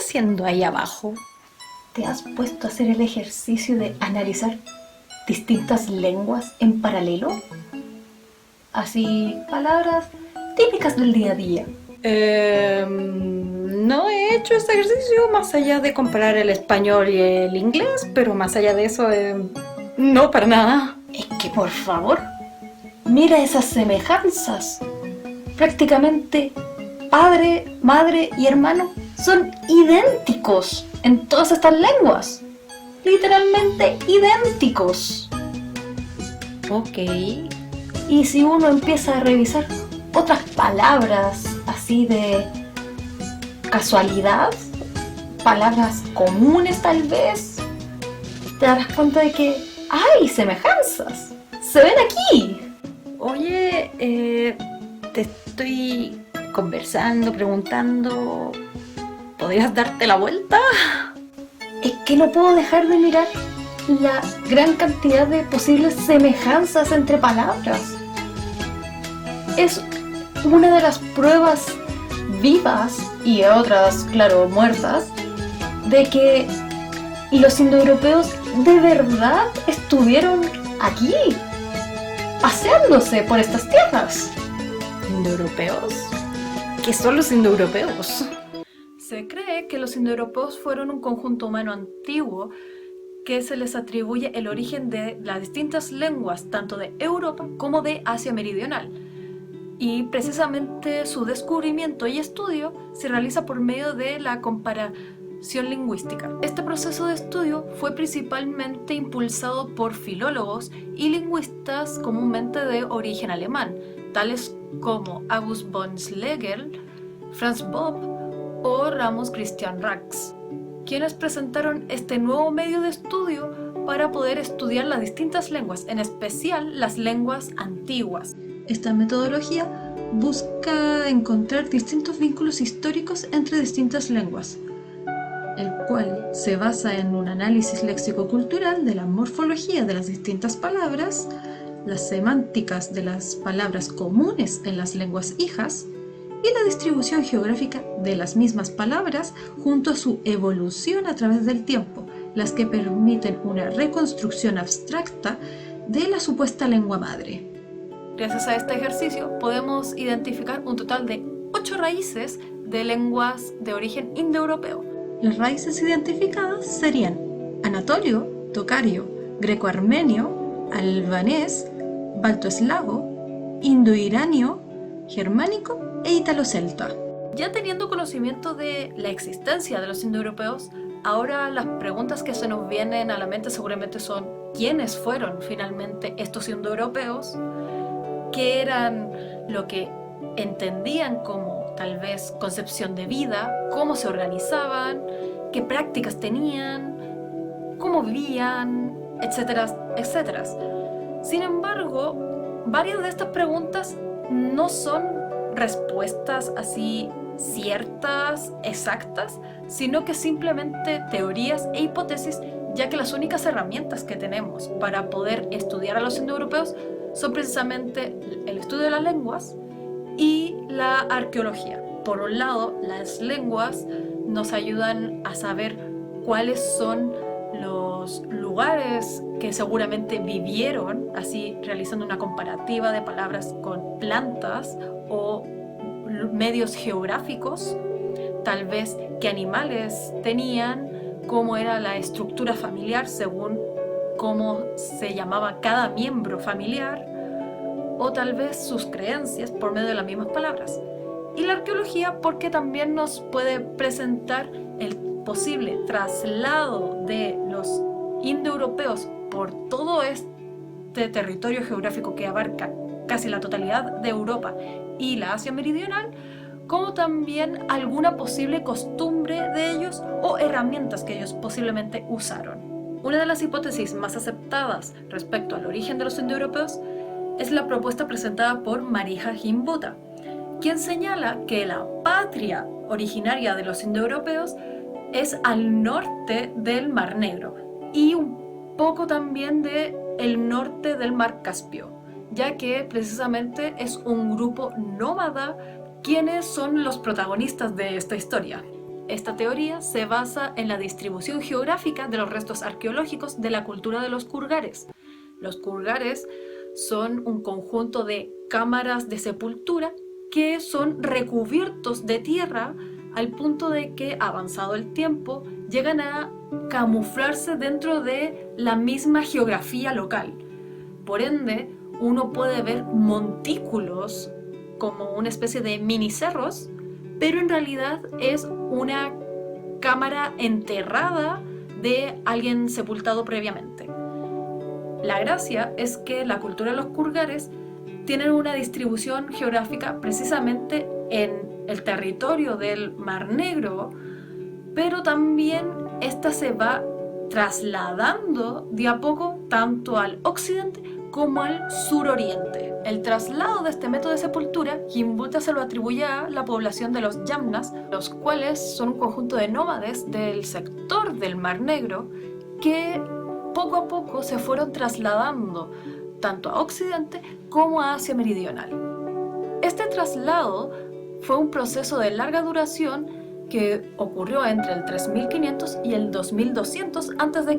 haciendo ahí abajo? ¿Te has puesto a hacer el ejercicio de analizar distintas lenguas en paralelo? Así, palabras típicas del día a día. No he hecho este ejercicio más allá de comparar el español y el inglés, pero más allá de eso, no, para nada. Es que, por favor, mira esas semejanzas. Prácticamente padre, madre y hermano son idénticos en todas estas lenguas. Literalmente idénticos. Ok. Y si uno empieza a revisar otras palabras así de casualidad, palabras comunes tal vez, te darás cuenta de que hay semejanzas. Se ven aquí. Oye, te estoy conversando, preguntando, ¿podrías darte la vuelta? Es que no puedo dejar de mirar la gran cantidad de posibles semejanzas entre palabras. Es una de las pruebas vivas y otras, claro, muertas, de que los indoeuropeos de verdad estuvieron aquí, paseándose por estas tierras. ¿Indoeuropeos? ¿Qué son los indoeuropeos? Se cree que los indoeuropeos fueron un conjunto humano antiguo que se les atribuye el origen de las distintas lenguas, tanto de Europa como de Asia Meridional. Y precisamente su descubrimiento y estudio se realiza por medio de la comparación lingüística. Este proceso de estudio fue principalmente impulsado por filólogos y lingüistas comúnmente de origen alemán, tales como August von Schlegel, Franz Bopp o Ramos Christian Rax, quienes presentaron este nuevo medio de estudio para poder estudiar las distintas lenguas, en especial las lenguas antiguas. Esta metodología busca encontrar distintos vínculos históricos entre distintas lenguas, el cual se basa en un análisis léxico-cultural de la morfología de las distintas palabras, las semánticas de las palabras comunes en las lenguas hijas y la distribución geográfica de las mismas palabras junto a su evolución a través del tiempo, las que permiten una reconstrucción abstracta de la supuesta lengua madre. Gracias a este ejercicio podemos identificar un total de 8 raíces de lenguas de origen indoeuropeo. Las raíces identificadas serían anatolio, tocario, greco-armenio, albanés, baltoeslavo, indoiranio, germánico e italo-celta. Ya teniendo conocimiento de la existencia de los indoeuropeos, ahora las preguntas que se nos vienen a la mente seguramente son ¿quiénes fueron finalmente estos indoeuropeos? ¿Qué eran lo que entendían como tal vez concepción de vida? ¿Cómo se organizaban? ¿Qué prácticas tenían? ¿Cómo vivían? Etcétera, etcétera. Sin embargo, varias de estas preguntas no son respuestas así ciertas, exactas, sino que simplemente teorías e hipótesis, ya que las únicas herramientas que tenemos para poder estudiar a los indoeuropeos son precisamente el estudio de las lenguas y la arqueología. Por un lado, las lenguas nos ayudan a saber cuáles son los lugares que seguramente vivieron, así realizando una comparativa de palabras con plantas o medios geográficos, tal vez qué animales tenían, cómo era la estructura familiar según cómo se llamaba cada miembro familiar, o tal vez sus creencias por medio de las mismas palabras. Y la arqueología porque también nos puede presentar el posible traslado de los indoeuropeos por todo este territorio geográfico que abarca casi la totalidad de Europa y la Asia Meridional, como también alguna posible costumbre de ellos o herramientas que ellos posiblemente usaron. Una de las hipótesis más aceptadas respecto al origen de los indoeuropeos es la propuesta presentada por Marija Himbuta, quien señala que la patria originaria de los indoeuropeos es al norte del Mar Negro y un poco también del norte del Mar Caspio, ya que precisamente es un grupo nómada quienes son los protagonistas de esta historia. Esta teoría se basa en la distribución geográfica de los restos arqueológicos de la cultura de los kurgares. Los kurgares son un conjunto de cámaras de sepultura que son recubiertos de tierra al punto de que, avanzado el tiempo, llegan a camuflarse dentro de la misma geografía local. Por ende, uno puede ver montículos como una especie de mini cerros, pero en realidad es una cámara enterrada de alguien sepultado previamente. La gracia es que la cultura de los kurgares tienen una distribución geográfica precisamente en el territorio del Mar Negro, pero también esta se va trasladando de a poco tanto al occidente como al suroriente. El traslado de este método de sepultura, Gimbulta se lo atribuye a la población de los yamnas, los cuales son un conjunto de nómades del sector del Mar Negro que poco a poco se fueron trasladando tanto a occidente como a Asia Meridional. Este traslado fue un proceso de larga duración que ocurrió entre el 3500 y el 2200 a.C.,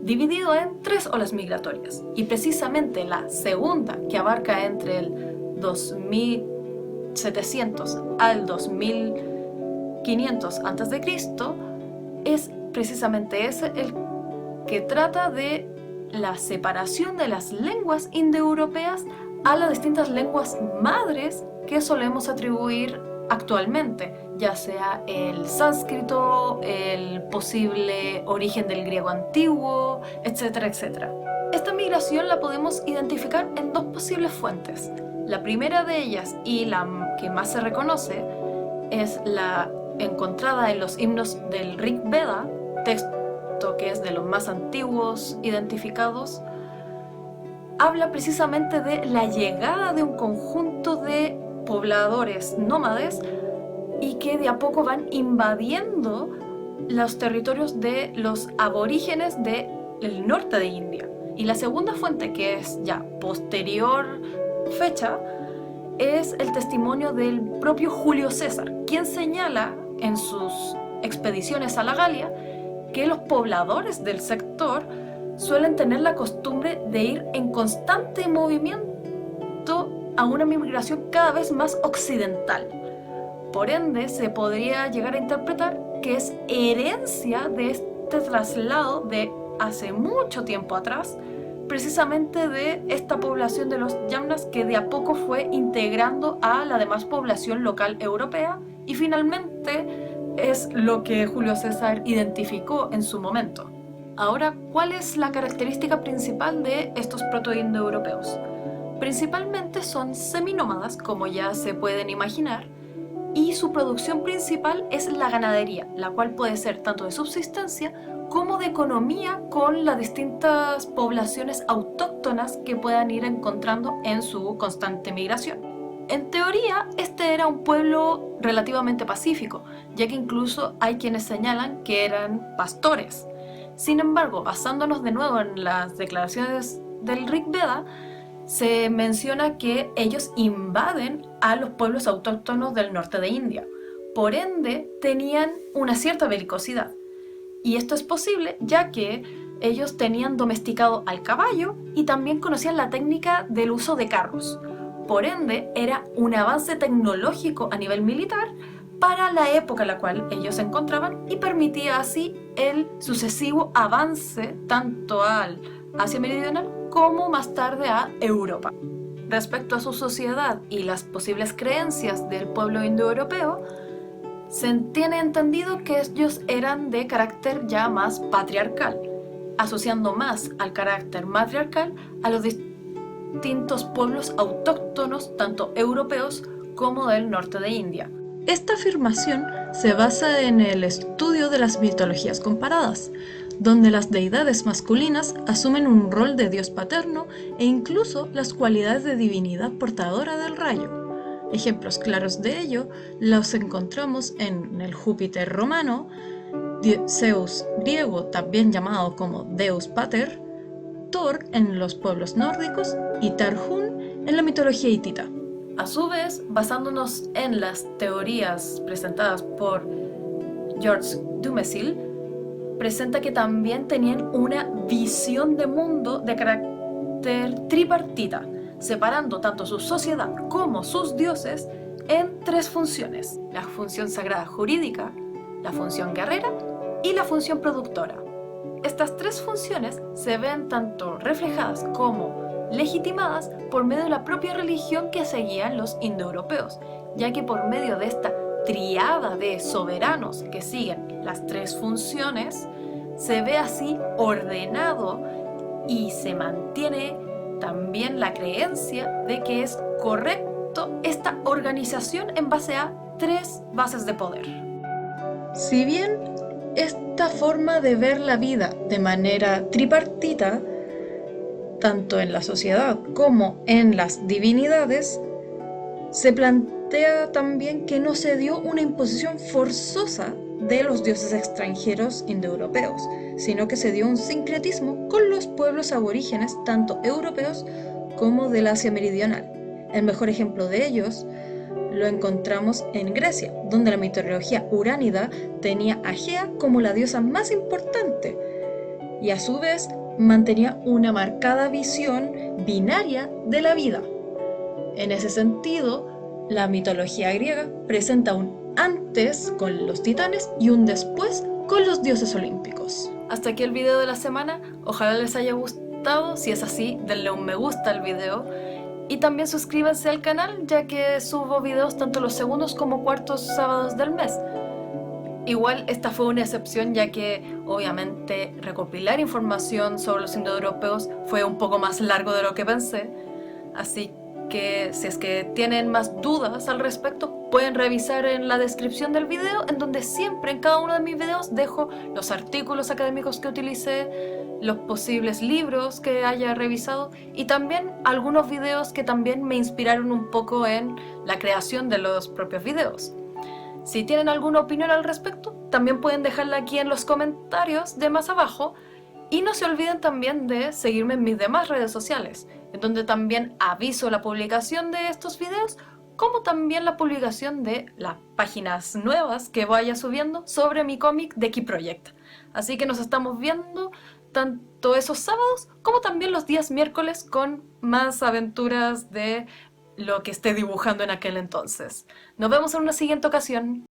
dividido en 3 olas migratorias, y precisamente la segunda, que abarca entre el 2700 al 2500 a.C., es precisamente ese el que trata de la separación de las lenguas indoeuropeas a las distintas lenguas madres que solemos atribuir actualmente, ya sea el sánscrito, el posible origen del griego antiguo, etcétera, etcétera. Esta migración la podemos identificar en 2 posibles fuentes. La primera de ellas, y la que más se reconoce, es la encontrada en los himnos del Rig Veda, texto que es de los más antiguos identificados. Habla precisamente de la llegada de un conjunto de pobladores nómades y que de a poco van invadiendo los territorios de los aborígenes del norte de India. Y la segunda fuente, que es ya posterior fecha, es el testimonio del propio Julio César, quien señala en sus expediciones a la Galia que los pobladores del sector suelen tener la costumbre de ir en constante movimiento a una migración cada vez más occidental. Por ende, se podría llegar a interpretar que es herencia de este traslado de hace mucho tiempo atrás, precisamente de esta población de los yamnas que de a poco fue integrando a la demás población local europea y finalmente es lo que Julio César identificó en su momento. Ahora, ¿cuál es la característica principal de estos proto-indoeuropeos? Principalmente son seminómadas, como ya se pueden imaginar, y su producción principal es la ganadería, la cual puede ser tanto de subsistencia como de economía con las distintas poblaciones autóctonas que puedan ir encontrando en su constante migración. En teoría, este era un pueblo relativamente pacífico, ya que incluso hay quienes señalan que eran pastores. Sin embargo, basándonos de nuevo en las declaraciones del Rig Veda, se menciona que ellos invaden a los pueblos autóctonos del norte de India. Por ende, tenían una cierta belicosidad. Y esto es posible ya que ellos tenían domesticado al caballo y también conocían la técnica del uso de carros. Por ende, era un avance tecnológico a nivel militar para la época en la cual ellos se encontraban y permitía así el sucesivo avance tanto al Asia Meridional como más tarde a Europa. Respecto a su sociedad y las posibles creencias del pueblo indoeuropeo, se tiene entendido que ellos eran de carácter ya más patriarcal, asociando más al carácter matriarcal a los distintos pueblos autóctonos, tanto europeos como del norte de India. Esta afirmación se basa en el estudio de las mitologías comparadas, donde las deidades masculinas asumen un rol de dios paterno e incluso las cualidades de divinidad portadora del rayo. Ejemplos claros de ello los encontramos en el Júpiter romano, Zeus griego, también llamado como Deus Pater, Thor en los pueblos nórdicos y Tarhun en la mitología hitita. A su vez, basándonos en las teorías presentadas por Georges Dumézil, presenta que también tenían una visión de mundo de carácter tripartita, separando tanto su sociedad como sus dioses en tres funciones: la función sagrada jurídica, la función guerrera y la función productora. Estas tres funciones se ven tanto reflejadas como legitimadas por medio de la propia religión que seguían los indoeuropeos, ya que por medio de esta triada de soberanos que siguen las tres funciones, se ve así ordenado y se mantiene también la creencia de que es correcto esta organización en base a tres bases de poder. Si bien esta forma de ver la vida de manera tripartita, tanto en la sociedad como en las divinidades, se plantea también que no se dio una imposición forzosa de los dioses extranjeros indoeuropeos, sino que se dio un sincretismo con los pueblos aborígenes, tanto europeos como del Asia Meridional. El mejor ejemplo de ellos lo encontramos en Grecia, donde la mitología uránida tenía a Gea como la diosa más importante y a su vez mantenía una marcada visión binaria de la vida. En ese sentido, la mitología griega presenta un antes con los titanes y un después con los dioses olímpicos. Hasta aquí el video de la semana, ojalá les haya gustado. Si es así, denle un me gusta al video y también suscríbanse al canal, ya que subo videos tanto los segundos como cuartos sábados del mes. Igual esta fue una excepción, ya que obviamente recopilar información sobre los indoeuropeos fue un poco más largo de lo que pensé, así que si es que tienen más dudas al respecto, pueden revisar en la descripción del video, en donde siempre en cada uno de mis videos dejo los artículos académicos que utilicé, los posibles libros que haya revisado y también algunos videos que también me inspiraron un poco en la creación de los propios videos. Si tienen alguna opinión al respecto, también pueden dejarla aquí en los comentarios de más abajo. Y no se olviden también de seguirme en mis demás redes sociales, en donde también aviso la publicación de estos videos, como también la publicación de las páginas nuevas que vaya subiendo sobre mi cómic de Key Project. Así que nos estamos viendo tanto esos sábados como también los días miércoles con más aventuras de lo que esté dibujando en aquel entonces. Nos vemos en una siguiente ocasión.